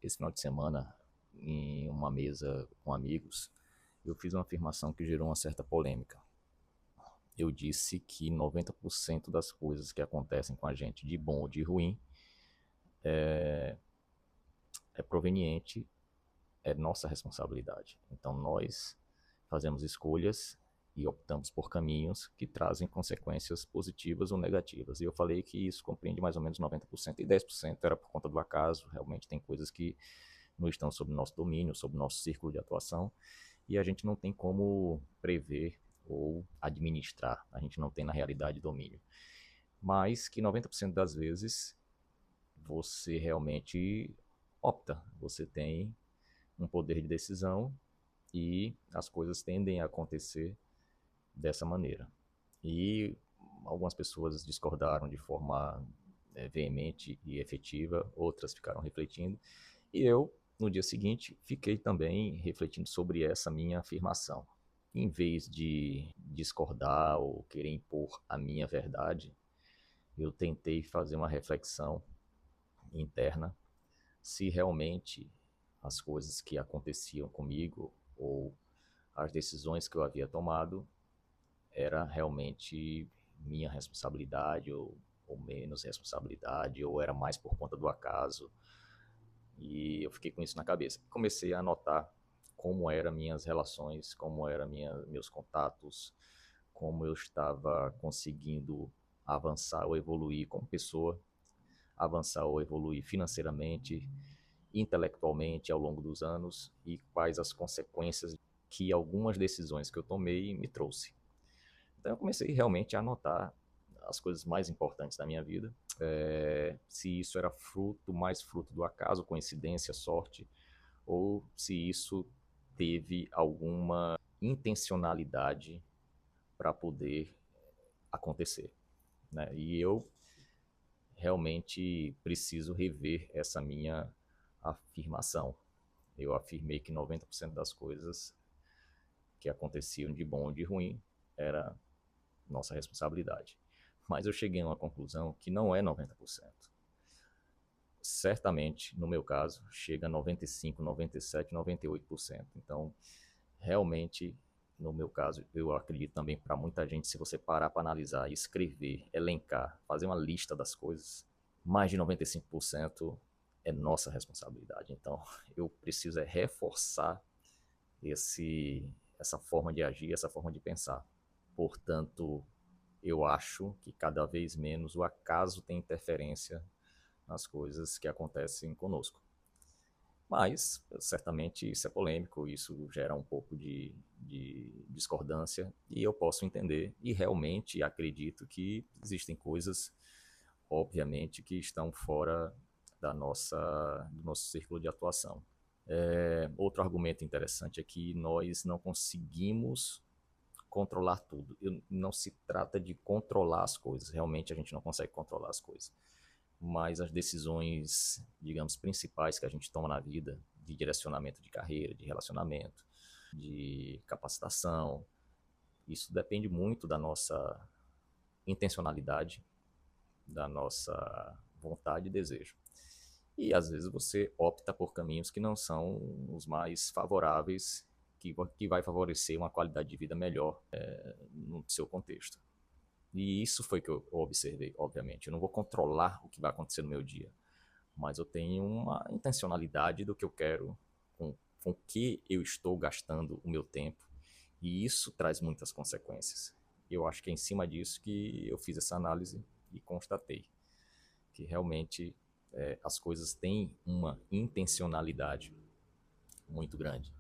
Esse final de semana, em uma mesa com amigos, eu fiz uma afirmação que gerou uma certa polêmica. Eu disse que 90% das coisas que acontecem com a gente, de bom ou de ruim, é proveniente, é nossa responsabilidade. Então nós fazemos escolhas e optamos por caminhos que trazem consequências positivas ou negativas. E eu falei que isso compreende mais ou menos 90% e 10% era por conta do acaso. Realmente tem coisas que não estão sob nosso domínio, sob nosso círculo de atuação, e a gente não tem como prever ou administrar. A gente não tem na realidade domínio. Mas que 90% das vezes você realmente opta, você tem um poder de decisão e as coisas tendem a acontecer dessa maneira. E algumas pessoas discordaram de forma veemente e efetiva, outras ficaram refletindo, e eu, no dia seguinte, fiquei também refletindo sobre essa minha afirmação. Em vez de discordar ou querer impor a minha verdade, eu tentei fazer uma reflexão interna se realmente as coisas que aconteciam comigo ou as decisões que eu havia tomado era realmente minha responsabilidade ou menos responsabilidade, ou era mais por conta do acaso. E eu fiquei com isso na cabeça. Comecei a anotar como eram minhas relações, como eram meus contatos, como eu estava conseguindo avançar ou evoluir como pessoa, avançar ou evoluir financeiramente, intelectualmente ao longo dos anos e quais as consequências que algumas decisões que eu tomei me trouxe. Então eu comecei realmente a anotar as coisas mais importantes da minha vida, se isso era mais fruto do acaso, coincidência, sorte, ou se isso teve alguma intencionalidade para poder acontecer, né? E eu realmente preciso rever essa minha afirmação. Eu afirmei que 90% das coisas que aconteciam de bom ou de ruim era nossa responsabilidade. Mas eu cheguei a uma conclusão que não é 90%. Certamente, no meu caso, chega a 95, 97, 98%. Então, realmente, no meu caso, eu acredito também para muita gente, se você parar para analisar, escrever, elencar, fazer uma lista das coisas, mais de 95% é nossa responsabilidade. Então, eu preciso reforçar essa forma de agir, essa forma de pensar. Portanto, eu acho que cada vez menos o acaso tem interferência nas coisas que acontecem conosco. Mas, certamente, isso é polêmico, isso gera um pouco de discordância, e eu posso entender, e realmente acredito que existem coisas, obviamente, que estão fora do nosso círculo de atuação. Outro argumento interessante é que nós não conseguimos controlar tudo. Não se trata de controlar as coisas, realmente a gente não consegue controlar as coisas. Mas as decisões, digamos, principais que a gente toma na vida, de direcionamento de carreira, de relacionamento, de capacitação, isso depende muito da nossa intencionalidade, da nossa vontade e desejo. E às vezes você opta por caminhos que não são os mais favoráveis, que vai favorecer uma qualidade de vida melhor no seu contexto. E isso foi que eu observei, obviamente. Eu não vou controlar o que vai acontecer no meu dia, mas eu tenho uma intencionalidade do que eu quero, com que eu estou gastando o meu tempo, e isso traz muitas consequências. Eu acho que é em cima disso que eu fiz essa análise e constatei que realmente as coisas têm uma intencionalidade muito grande.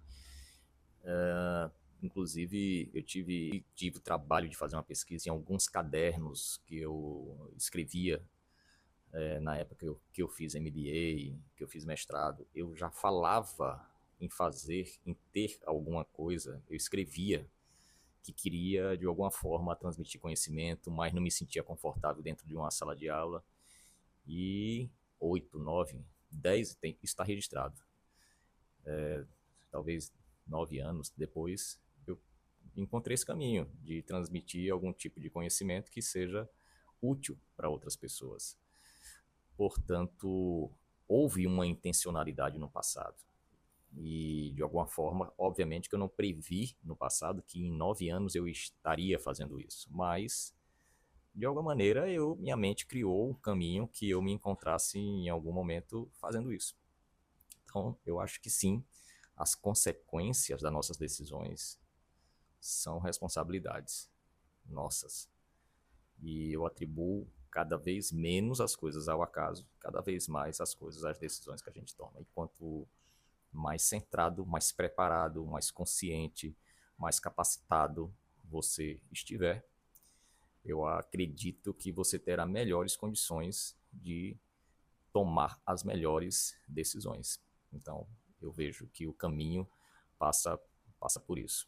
Inclusive, eu tive o trabalho de fazer uma pesquisa em alguns cadernos que eu escrevia na época que eu fiz MBA, que eu fiz mestrado. Eu já falava em fazer, em ter alguma coisa, eu escrevia que queria, de alguma forma, transmitir conhecimento, mas não me sentia confortável dentro de uma sala de aula. E 8, 9, 10, está registrado. Talvez 9 anos depois, eu encontrei esse caminho de transmitir algum tipo de conhecimento que seja útil para outras pessoas. Portanto, houve uma intencionalidade no passado. E, de alguma forma, obviamente que eu não previ no passado que em 9 anos eu estaria fazendo isso. Mas, de alguma maneira, minha mente criou um caminho que eu me encontrasse em algum momento fazendo isso. Então, eu acho que sim, as consequências das nossas decisões são responsabilidades nossas. E eu atribuo cada vez menos as coisas ao acaso, cada vez mais as coisas às decisões que a gente toma. E quanto mais centrado, mais preparado, mais consciente, mais capacitado você estiver, eu acredito que você terá melhores condições de tomar as melhores decisões. Então, eu vejo que o caminho passa por isso.